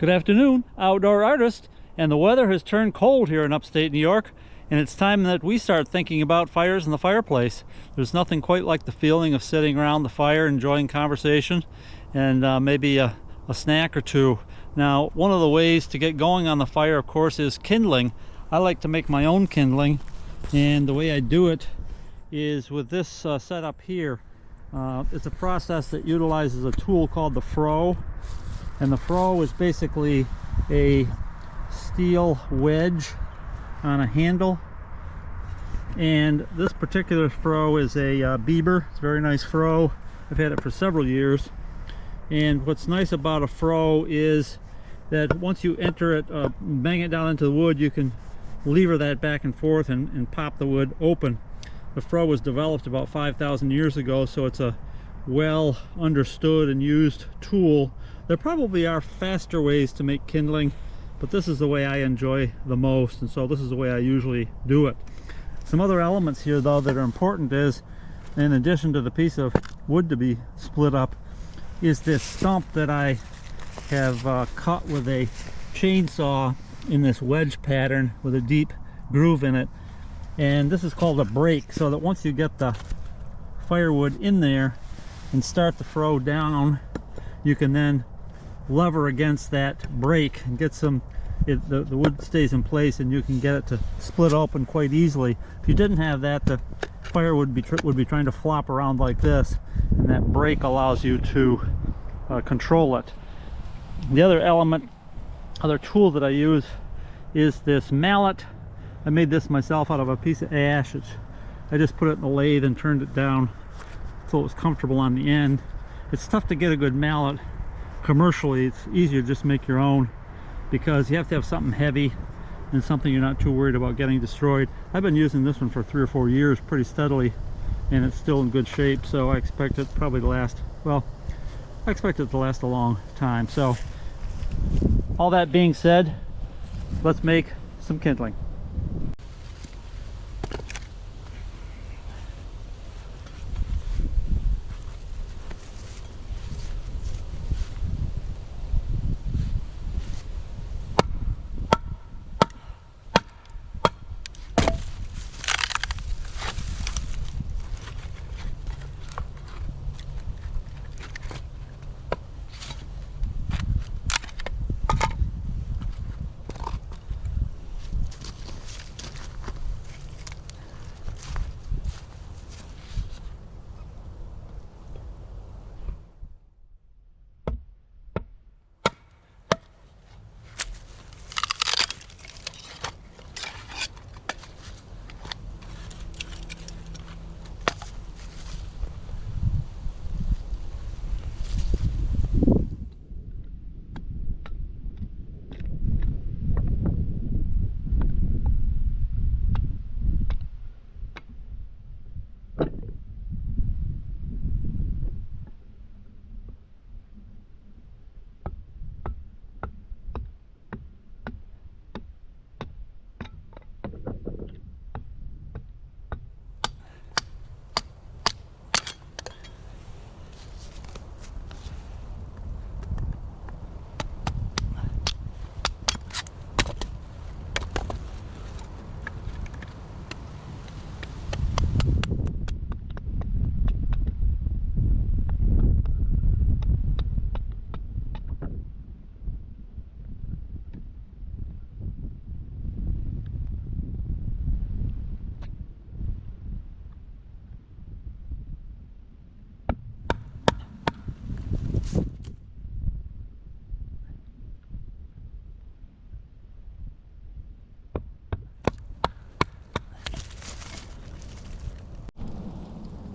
Good afternoon, outdoor artist, and the weather has turned cold here in upstate New York, and it's time that we start thinking about fires in the fireplace. There's nothing quite like the feeling of sitting around the fire, enjoying conversation, and maybe a snack or two. Now, one of the ways to get going on the fire, of course, is kindling. I like to make my own kindling, and the way I do it is with this setup here. It's a process that utilizes a tool called the Froe. And the Froe is basically a steel wedge on a handle. And this particular Froe is a Bieber. It's a very nice Froe. I've had it for several years. And what's nice about a Froe is that once you enter it, bang it down into the wood, you can lever that back and forth and pop the wood open. The Froe was developed about 5,000 years ago, so it's a well understood and used tool. There probably are faster ways to make kindling, but this is the way I enjoy the most, and so this is the way I usually do it. Some other elements here though that are important is, in addition to the piece of wood to be split up, is this stump that I have cut with a chainsaw in this wedge pattern with a deep groove in it. And this is called a brake, so that once you get the firewood in there and start the Froe down, you can then lever against that brake and get some, the wood stays in place and you can get it to split open quite easily. If you didn't have that, the fire would be trying to flop around like this, and that brake allows you to control it. The other tool that I use is this mallet. I made this myself out of a piece of ash. I just put it in the lathe and turned it down so it was comfortable on the end. It's tough to get a good mallet commercially. It's easier to just make your own because you have to have something heavy and something you're not too worried about getting destroyed. I've been using this one for 3 or 4 years pretty steadily, and it's still in good shape, so I expect it probably to last, well, I expect it to last a long time. So all that being said, let's make some kindling.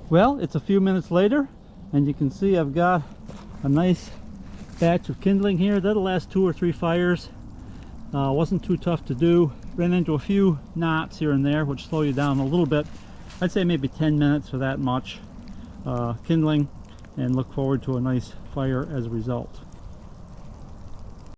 Well, it's a few minutes later, and you can see I've got a nice batch of kindling here. That'll last 2 or 3 fires. Wasn't too tough to do. Ran into a few knots here and there, which slow you down a little bit. I'd say maybe 10 minutes for that much kindling, and look forward to a nice fire as a result.